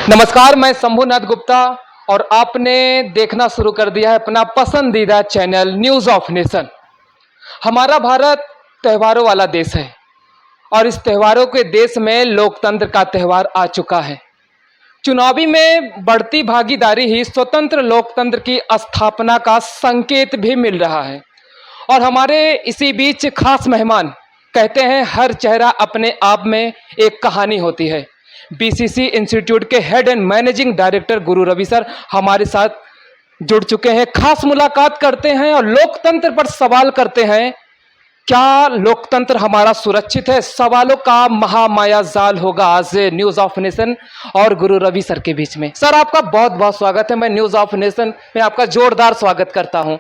नमस्कार, मैं शंभुनाथ गुप्ता और आपने देखना शुरू कर दिया है अपना पसंदीदा चैनल न्यूज़ ऑफ नेशन। हमारा भारत त्योहारों वाला देश है और इस त्योहारों के देश में लोकतंत्र का त्यौहार आ चुका है। चुनावी में बढ़ती भागीदारी ही स्वतंत्र लोकतंत्र की स्थापना का संकेत भी मिल रहा है। और हमारे इसी बीच खास मेहमान कहते हैं हर चेहरा अपने आप में एक कहानी होती है। बीसीसी इंस्टीट्यूट के head and managing director Guru Ravi sir हमारे साथ जुड़ चुके हैं। खास मुलाकात करते हैं और लोकतंत्र पर सवाल करते हैं। क्या लोकतंत्र हमारा सुरक्षित है? सवालों का महामाया जाल होगा आज न्यूज़ ऑफ नेशन और गुरु रवि सर के बीच में। सर, आपका बहुत बहुत स्वागत है। मैं न्यूज़ ऑफ नेशन में आपका जोरदार स्वागत करता हूं।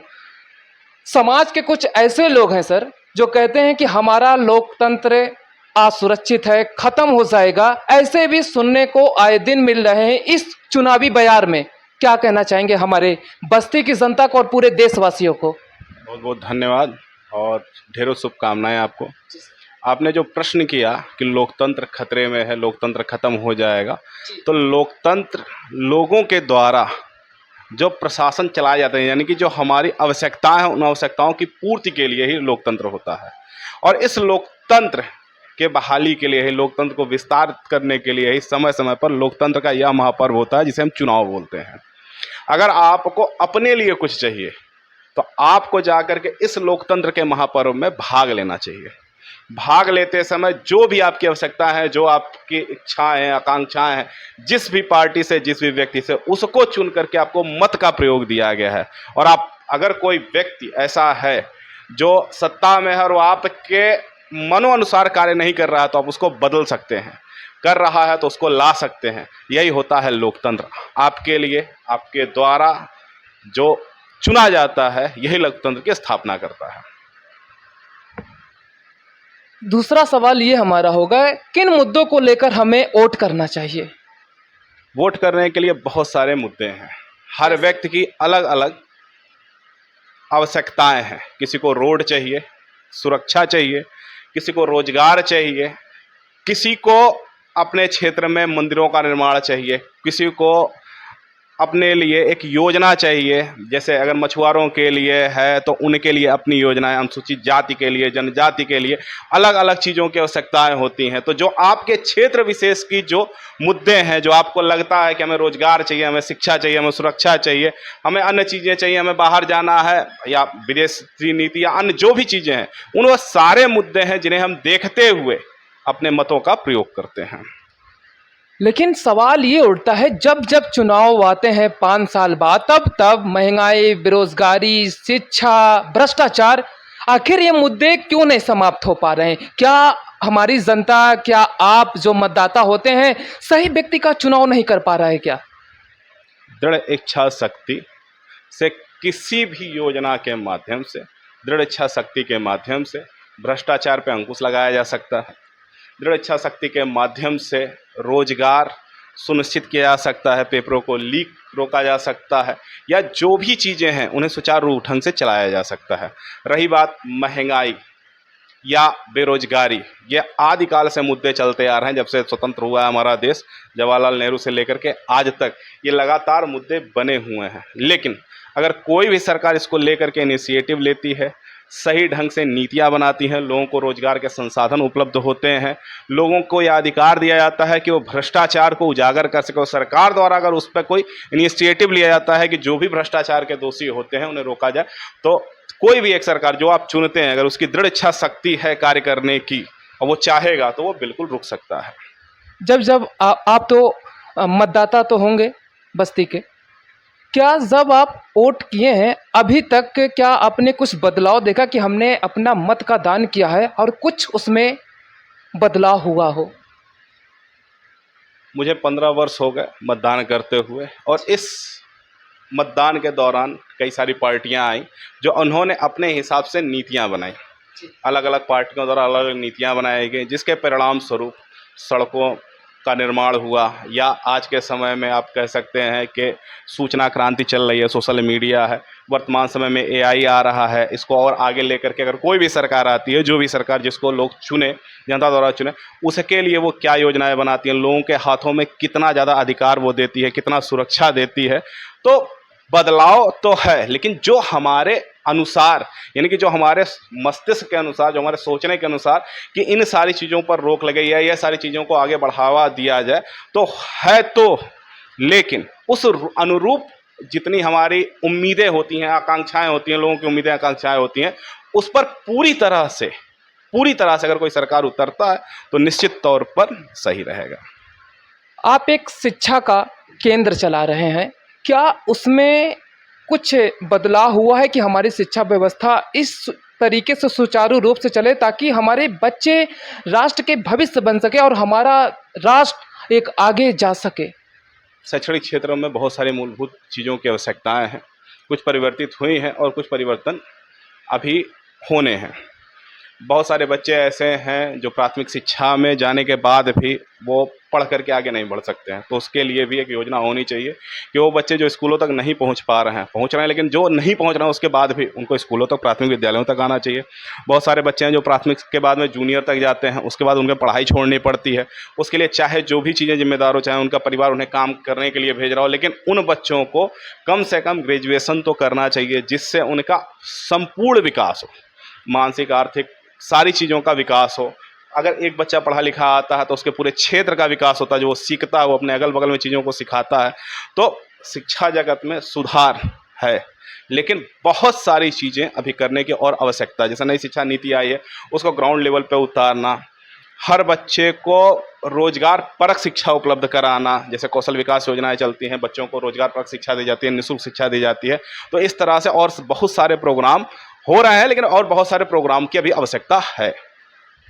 समाज के कुछ ऐसे लोग हैं सर जो कहते हैं कि हमारा लोकतंत्र असुरक्षित है, खत्म हो जाएगा। ऐसे भी सुनने को आए दिन मिल रहे हैं इस चुनावी बयार में। क्या कहना चाहेंगे हमारे बस्ती की जनता को और पूरे देशवासियों को? बहुत बहुत धन्यवाद और ढेरों शुभकामनाएं आपको। आपने जो प्रश्न किया कि लोकतंत्र खतरे में है, लोकतंत्र खत्म हो जाएगा, तो लोकतंत्र लोगों के द्वारा जो प्रशासन चलाए जाते हैं, यानी कि जो हमारी आवश्यकताएं हैं, उन आवश्यकताओं की पूर्ति के लिए ही लोकतंत्र होता है। और इस लोकतंत्र के बहाली के लिए ही, लोकतंत्र को विस्तार करने के लिए ही समय समय पर लोकतंत्र का यह महापर्व होता है जिसे हम चुनाव बोलते हैं। अगर आपको अपने लिए कुछ चाहिए तो आपको जाकर के इस लोकतंत्र के महापर्व में भाग लेना चाहिए। भाग लेते समय जो भी आपकी आवश्यकता है, जो आपकी इच्छाएं हैं, आकांक्षाएं हैं, जिस भी पार्टी से, जिस भी व्यक्ति से, उसको चुन करके आपको मत का प्रयोग दिया गया है। और आप अगर कोई व्यक्ति ऐसा है जो सत्ता में है और वो आपके मनोनुसार कार्य नहीं कर रहा है तो आप उसको बदल सकते हैं, कर रहा है तो उसको ला सकते हैं। यही होता है लोकतंत्र। आपके लिए, आपके द्वारा जो चुना जाता है, यही लोकतंत्र की स्थापना करता है। दूसरा सवाल ये हमारा होगा, किन मुद्दों को लेकर हमें वोट करना चाहिए? वोट करने के लिए बहुत सारे मुद्दे हैं। हर व्यक्ति की अलग अलग आवश्यकताएं हैं। किसी को रोड चाहिए, सुरक्षा चाहिए, किसी को रोजगार चाहिए, किसी को अपने क्षेत्र में मंदिरों का निर्माण चाहिए, किसी को अपने लिए एक योजना चाहिए। जैसे अगर मछुआरों के लिए है तो उनके लिए अपनी योजनाएं, अनुसूचित जाति के लिए, जनजाति के लिए अलग अलग चीज़ों की आवश्यकताएं होती हैं। तो जो आपके क्षेत्र विशेष की जो मुद्दे हैं, जो आपको लगता है कि हमें रोजगार चाहिए, हमें शिक्षा चाहिए, हमें सुरक्षा चाहिए, हमें अन्य चीज़ें चाहिए, हमें बाहर जाना है या विदेशी नीति या अन्य जो भी चीज़ें हैं, उन वो सारे मुद्दे हैं जिन्हें हम देखते हुए अपने मतों का प्रयोग करते हैं। लेकिन सवाल ये उठता है, जब जब चुनाव आते हैं 5 साल बाद, तब तब महंगाई, बेरोजगारी, शिक्षा, भ्रष्टाचार, आखिर ये मुद्दे क्यों नहीं समाप्त हो पा रहे हैं? क्या हमारी जनता, क्या आप जो मतदाता होते हैं, सही व्यक्ति का चुनाव नहीं कर पा रहा है क्या? दृढ़ इच्छा शक्ति से किसी भी योजना के माध्यम से, दृढ़ इच्छा शक्ति के माध्यम से भ्रष्टाचार पर अंकुश लगाया जा सकता है। दृढ़ इच्छा शक्ति के माध्यम से रोजगार सुनिश्चित किया जा सकता है, पेपरों को लीक रोका जा सकता है, या जो भी चीज़ें हैं उन्हें सुचारू ढंग से चलाया जा सकता है। रही बात महंगाई या बेरोजगारी, ये आदिकाल से मुद्दे चलते आ रहे हैं। जब से स्वतंत्र हुआ है हमारा देश, जवाहरलाल नेहरू से लेकर के आज तक ये लगातार मुद्दे बने हुए हैं। लेकिन अगर कोई भी सरकार इसको लेकर के इनिशिएटिव लेती है, सही ढंग से नीतियां बनाती हैं, लोगों को रोजगार के संसाधन उपलब्ध होते हैं, लोगों को यह अधिकार दिया जाता है कि वो भ्रष्टाचार को उजागर कर सके, और सरकार द्वारा अगर उस पर कोई इनिशिएटिव लिया जाता है कि जो भी भ्रष्टाचार के दोषी होते हैं उन्हें रोका जाए, तो कोई भी एक सरकार जो आप चुनते हैं, अगर उसकी दृढ़ इच्छा शक्ति है कार्य करने की और वो चाहेगा, तो वो बिल्कुल रुक सकता है। जब जब आप तो मतदाता तो होंगे बस्ती के, क्या जब आप वोट किए हैं अभी तक, क्या आपने कुछ बदलाव देखा कि हमने अपना मत का दान किया है और कुछ उसमें बदलाव हुआ हो? मुझे 15 वर्ष हो गए मतदान करते हुए, और इस मतदान के दौरान कई सारी पार्टियां आई जो उन्होंने अपने हिसाब से नीतियां बनाई। अलग अलग पार्टियों द्वारा अलग अलग नीतियां बनाई गई, जिसके परिणाम स्वरूप सड़कों का निर्माण हुआ, या आज के समय में आप कह सकते हैं कि सूचना क्रांति चल रही है, सोशल मीडिया है, वर्तमान समय में एआई आ रहा है, इसको और आगे लेकर के अगर कोई भी सरकार आती है, जो भी सरकार जिसको लोग चुने, जनता द्वारा चुने, उसके लिए वो क्या योजनाएं बनाती हैं, लोगों के हाथों में कितना ज़्यादा अधिकार वो देती है, कितना सुरक्षा देती है। तो बदलाव तो है, लेकिन जो हमारे अनुसार, यानी कि जो हमारे मस्तिष्क के अनुसार, जो हमारे सोचने के अनुसार कि इन सारी चीज़ों पर रोक लगाई जाए, यह सारी चीज़ों को आगे बढ़ावा दिया जाए, तो है तो, लेकिन उस अनुरूप जितनी हमारी उम्मीदें होती हैं, आकांक्षाएं होती हैं, लोगों की उम्मीदें आकांक्षाएं होती हैं, उस पर पूरी तरह से अगर कोई सरकार उतरता है तो निश्चित तौर पर सही रहेगा। आप एक शिक्षा का केंद्र चला रहे हैं, क्या उसमें कुछ बदलाव हुआ है कि हमारी शिक्षा व्यवस्था इस तरीके से सुचारू रूप से चले ताकि हमारे बच्चे राष्ट्र के भविष्य बन सके और हमारा राष्ट्र एक आगे जा सके? शैक्षणिक क्षेत्रों में बहुत सारी मूलभूत चीज़ों की आवश्यकताएं हैं, कुछ परिवर्तित हुई हैं और कुछ परिवर्तन अभी होने हैं। बहुत सारे बच्चे ऐसे हैं जो प्राथमिक शिक्षा में जाने के बाद भी वो पढ़ करके आगे नहीं बढ़ सकते हैं, तो उसके लिए भी एक योजना होनी चाहिए कि वो बच्चे जो स्कूलों तक नहीं पहुंच पा रहे हैं, पहुंच रहे हैं, लेकिन जो नहीं पहुंच रहे हैं उसके बाद भी उनको स्कूलों तक, प्राथमिक विद्यालयों तक आना चाहिए। बहुत सारे बच्चे हैं जो प्राथमिक के बाद में जूनियर तक जाते हैं, उसके बाद उनकी पढ़ाई छोड़नी पड़ती है। उसके लिए चाहे जो भी चीज़ें जिम्मेदार हो, चाहे उनका परिवार उन्हें काम करने के लिए भेज रहा हो, लेकिन उन बच्चों को कम से कम ग्रेजुएशन तो करना चाहिए, जिससे उनका संपूर्ण विकास हो, मानसिक, आर्थिक, सारी चीज़ों का विकास हो। अगर एक बच्चा पढ़ा लिखा आता है तो उसके पूरे क्षेत्र का विकास होता है, जो वो सीखता है वो अपने अगल बगल में चीज़ों को सिखाता है। तो शिक्षा जगत में सुधार है, लेकिन बहुत सारी चीज़ें अभी करने की और आवश्यकता है। जैसे नई शिक्षा नीति आई है, उसको ग्राउंड लेवल पे उतारना, हर बच्चे को रोजगार परक शिक्षा उपलब्ध कराना, जैसे कौशल विकास योजनाएं चलती हैं, बच्चों को रोजगार परक शिक्षा दी जाती है, निःशुल्क शिक्षा दी जाती है। तो इस तरह से और बहुत सारे प्रोग्राम हो रहे हैं, लेकिन और बहुत सारे प्रोग्राम की अभी आवश्यकता है।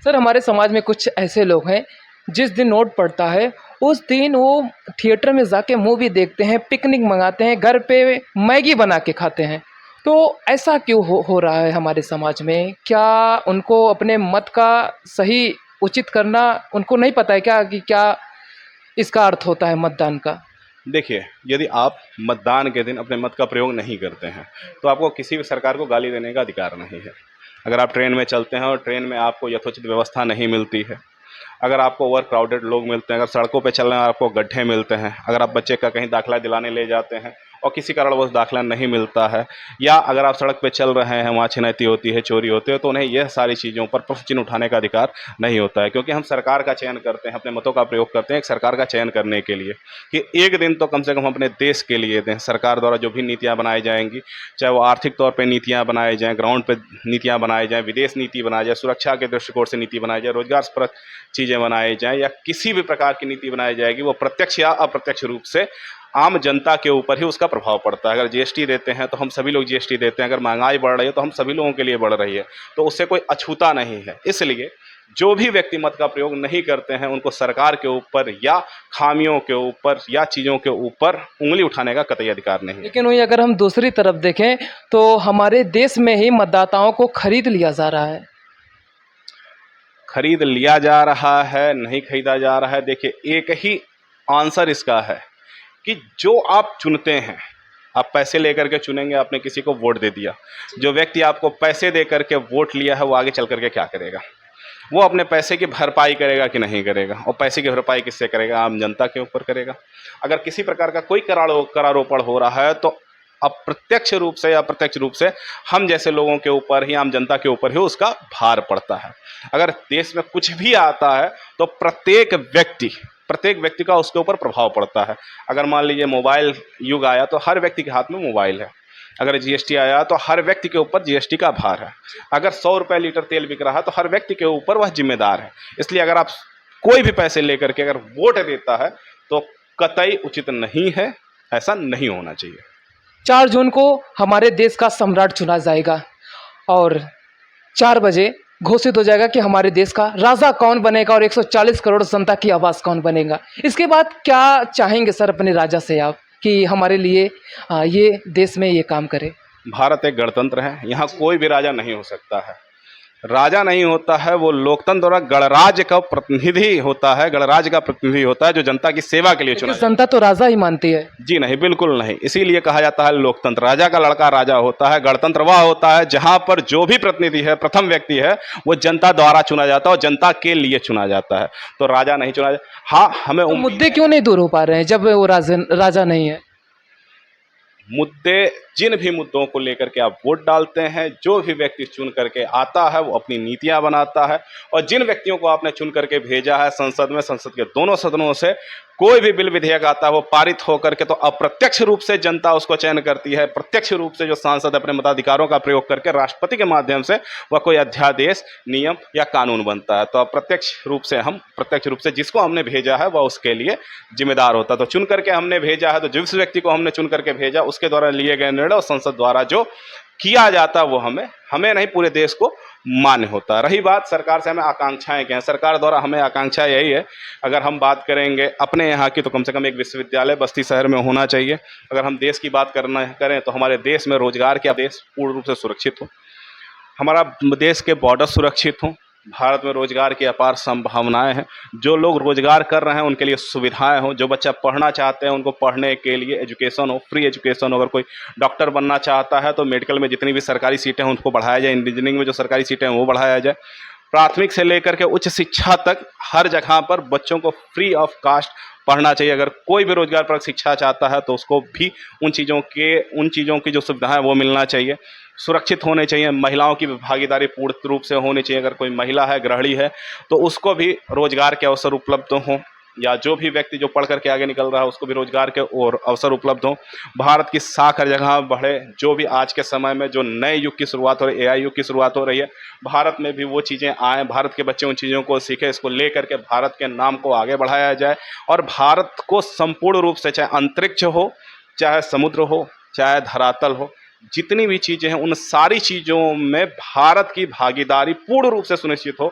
सर, हमारे समाज में कुछ ऐसे लोग हैं जिस दिन नोट पड़ता है उस दिन वो थिएटर में जाके मूवी देखते हैं, पिकनिक मंगाते हैं, घर पे मैगी बना के खाते हैं। तो ऐसा क्यों हो रहा है हमारे समाज में? क्या उनको अपने मत का सही उचित करना उनको नहीं पता है क्या कि क्या इसका अर्थ होता है मतदान का? देखिए, यदि आप मतदान के दिन अपने मत का प्रयोग नहीं करते हैं तो आपको किसी भी सरकार को गाली देने का अधिकार नहीं है। अगर आप ट्रेन में चलते हैं और ट्रेन में आपको यथोचित व्यवस्था नहीं मिलती है, अगर आपको ओवर क्राउडेड लोग मिलते हैं, अगर सड़कों पे चल रहे हैं और आपको गड्ढे मिलते हैं, अगर आप बच्चे का कहीं दाखिला दिलाने ले जाते हैं और किसी कारणवश दाखिला नहीं मिलता है, या अगर आप सड़क पे चल रहे हैं, वहाँ छिनैती होती है, चोरी होती है, तो उन्हें यह सारी चीज़ों पर प्रश्न चिन्ह उठाने का अधिकार नहीं होता है। क्योंकि हम सरकार का चयन करते हैं, अपने मतों का प्रयोग करते हैं एक सरकार का चयन करने के लिए कि एक दिन तो कम से कम अपने देश के लिए दें। सरकार द्वारा जो भी नीतियाँ बनाई जाएंगी, चाहे वो आर्थिक तौर पर नीतियाँ बनाई जाएँ, ग्राउंड पर नीतियाँ बनाई जाएँ, विदेश नीति बनाई जाए, सुरक्षा के दृष्टिकोण से नीति बनाई जाए, रोजगार चीज़ें बनाई जाएँ, या किसी भी प्रकार की नीति बनाई जाएगी, वो प्रत्यक्ष या अप्रत्यक्ष रूप से आम जनता के ऊपर ही उसका प्रभाव पड़ता है। अगर जीएसटी देते हैं तो हम सभी लोग जीएसटी देते हैं, अगर महंगाई बढ़ रही है तो हम सभी लोगों के लिए बढ़ रही है, तो उससे कोई अछूता नहीं है। इसलिए जो भी व्यक्ति मत का प्रयोग नहीं करते हैं उनको सरकार के ऊपर या खामियों के ऊपर या चीज़ों के ऊपर उंगली उठाने का कतई अधिकार नहीं है। लेकिन वही अगर हम दूसरी तरफ देखें तो हमारे देश में ही मतदाताओं को खरीद लिया जा रहा है। खरीद लिया जा रहा है, नहीं खरीदा जा रहा है। देखिए, एक ही आंसर इसका है कि जो आप चुनते हैं, आप पैसे लेकर के चुनेंगे, आपने किसी को वोट दे दिया, जो व्यक्ति आपको पैसे दे करके वोट लिया है वो आगे चल करके क्या करेगा? वो अपने पैसे की भरपाई करेगा कि नहीं करेगा? और पैसे की भरपाई किससे करेगा? आम जनता के ऊपर करेगा। अगर किसी प्रकार का कोई करारोपण हो रहा है तो अप्रत्यक्ष रूप से या प्रत्यक्ष रूप से हम जैसे लोगों के ऊपर ही, आम जनता के ऊपर ही उसका भार पड़ता है। अगर देश में कुछ भी आता है तो प्रत्येक व्यक्ति का उसके ऊपर प्रभाव पड़ता है। अगर मान लीजिए मोबाइल युग आया तो हर व्यक्ति के हाथ में मोबाइल है। अगर जीएसटी आया तो हर व्यक्ति के ऊपर जीएसटी का भार है। अगर 100 रुपये लीटर तेल बिक रहा है तो हर व्यक्ति के ऊपर वह जिम्मेदार है। इसलिए अगर आप कोई भी पैसे लेकर के अगर वोट देता है तो कतई उचित नहीं है, ऐसा नहीं होना चाहिए। 4 जून को हमारे देश का सम्राट चुना जाएगा और 4 बजे घोषित हो जाएगा कि हमारे देश का राजा कौन बनेगा और 140 करोड़ जनता की आवाज़ कौन बनेगा। इसके बाद क्या चाहेंगे सर अपने राजा से आप कि हमारे लिए ये देश में ये काम करे? भारत एक गणतंत्र है, यहाँ कोई भी राजा नहीं हो सकता है। राजा नहीं होता है, वो लोकतंत्र द्वारा गणराज्य का प्रतिनिधि होता है, गणराज्य का प्रतिनिधि होता है जो जनता की सेवा के लिए चुना लेकिन जनता तो राजा ही मानती है। जी नहीं, बिल्कुल नहीं। इसीलिए कहा जाता है लोकतंत्र राजा का लड़का राजा होता है। गणतंत्र वह होता है जहां पर जो भी प्रतिनिधि है, प्रथम व्यक्ति है, वो जनता द्वारा चुना जाता है और जनता के लिए चुना जाता है, तो राजा नहीं चुना जाता। हाँ, हमें तो मुद्दे क्यों नहीं दूर हो पा रहे हैं जब वो राजा नहीं है? मुद्दे, जिन भी मुद्दों को लेकर के आप वोट डालते हैं, जो भी व्यक्ति चुन करके आता है वो अपनी नीतियां बनाता है, और जिन व्यक्तियों को आपने चुन करके भेजा है संसद में, संसद के दोनों सदनों से कोई भी बिल विधेयक आता है वो पारित होकर के, तो अप्रत्यक्ष रूप से जनता उसको चयन करती है। प्रत्यक्ष रूप से जो सांसद अपने मताधिकारों का प्रयोग करके राष्ट्रपति के माध्यम से वह कोई अध्यादेश, नियम या कानून बनता है। तो अप्रत्यक्ष रूप से हम, प्रत्यक्ष रूप से जिसको हमने भेजा है वह उसके लिए जिम्मेदार होता है। तो चुन करके हमने भेजा है, तो जिस व्यक्ति को हमने चुन करके भेजा उसके द्वारा लिए गए निर्णय और संसद द्वारा जो किया जाता है वो हमें नहीं, पूरे देश को मान्य होता है। रही बात सरकार से हमें आकांक्षाएं क्या हैं, सरकार द्वारा हमें आकांक्षा यही है, अगर हम बात करेंगे अपने यहाँ की, तो कम से कम एक विश्वविद्यालय बस्ती शहर में होना चाहिए। अगर हम देश की बात करें तो हमारे देश में रोजगार के देश पूर्ण रूप से सुरक्षित हो, हमारा देश के बॉर्डर सुरक्षित हों, भारत में रोजगार की अपार संभावनाएं हैं, जो लोग रोजगार कर रहे हैं उनके लिए सुविधाएं हो, जो बच्चा पढ़ना चाहते हैं उनको पढ़ने के लिए एजुकेशन हो, फ्री एजुकेशन हो। अगर कोई डॉक्टर बनना चाहता है तो मेडिकल में जितनी भी सरकारी सीटें हैं उनको बढ़ाया जाए, इंजीनियरिंग में जो सरकारी सीटें हैं वो बढ़ाया जाए। प्राथमिक से लेकर के उच्च शिक्षा तक हर जगह पर बच्चों को फ्री ऑफ कास्ट पढ़ना चाहिए। अगर कोई भी रोजगार पर शिक्षा चाहता है तो उसको भी उन चीज़ों की जो सुविधाएं वो मिलना चाहिए, सुरक्षित होने चाहिए। महिलाओं की भागीदारी पूर्ण रूप से होनी चाहिए। अगर कोई महिला है, गृहिणी है, तो उसको भी रोजगार के अवसर उपलब्ध हों, या जो भी व्यक्ति जो पढ़ करके आगे निकल रहा है उसको भी रोजगार के और अवसर उपलब्ध हों। भारत की साख हर जगह बढ़े। जो भी आज के समय में जो नए युग की शुरुआत हो रही है, AI युग की शुरुआत हो रही है, भारत में भी वो चीज़ें आएँ, भारत के बच्चे उन चीज़ों को सीखें, इसको ले करके भारत के नाम को आगे बढ़ाया जाए, और भारत को संपूर्ण रूप से, चाहे अंतरिक्ष हो, चाहे समुद्र हो, चाहे धरातल हो, जितनी भी चीज़ें हैं उन सारी चीज़ों में भारत की भागीदारी पूर्ण रूप से सुनिश्चित हो,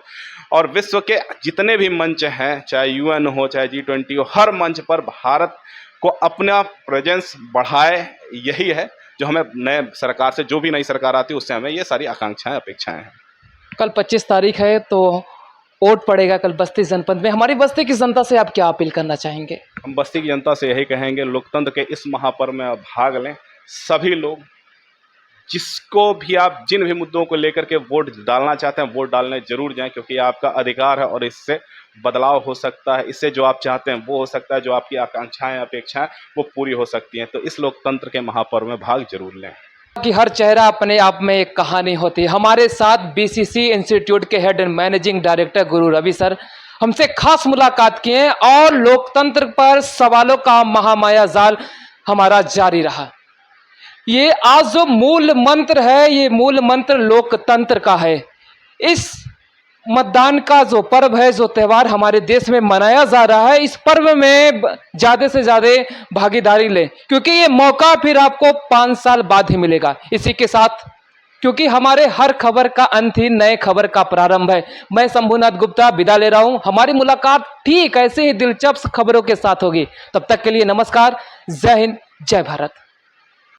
और विश्व के जितने भी मंच हैं, चाहे UN हो, चाहे G20 हो, हर मंच पर भारत को अपना प्रेजेंस बढ़ाए। यही है जो हमें नए सरकार से, जो भी नई सरकार आती है उससे हमें ये सारी आकांक्षाएं, अपेक्षाएं हैं। कल 25 तारीख है तो वोट पड़ेगा कल बस्ती जनपद में। हमारी बस्ती की जनता से आप क्या अपील करना चाहेंगे? हम बस्ती की जनता से यही कहेंगे, लोकतंत्र के इस महापर्व में आप भाग लें। सभी लोग, जिसको भी आप, जिन भी मुद्दों को लेकर के वोट डालना चाहते हैं, वोट डालने जरूर जाएं, क्योंकि आपका अधिकार है और इससे बदलाव हो सकता है। इससे जो आप चाहते हैं वो हो सकता है, जो आपकी आकांक्षाएं, अपेक्षाएं वो पूरी हो सकती हैं। तो इस लोकतंत्र के महापर्व में भाग जरूर लें। कि हर चेहरा अपने आप में एक कहानी होती है। हमारे साथ BCC इंस्टीट्यूट के head and managing director Guru Ravi sir हमसे खास मुलाकात किए, और लोकतंत्र पर सवालों का महामाया जाल हमारा जारी रहा। ये आज जो मूल मंत्र है, ये मूल मंत्र लोकतंत्र का है। इस मतदान का जो पर्व है, जो त्यौहार हमारे देश में मनाया जा रहा है, इस पर्व में ज़्यादा से ज़्यादा भागीदारी लें, क्योंकि ये मौका फिर आपको 5 साल बाद ही मिलेगा। इसी के साथ, क्योंकि हमारे हर खबर का अंत ही नए खबर का प्रारंभ है, मैं शंभुनाथ गुप्ता विदा ले रहा हूं। हमारी मुलाकात ठीक ऐसे ही दिलचस्प खबरों के साथ होगी। तब तक के लिए नमस्कार, जय हिंद, जय भारत।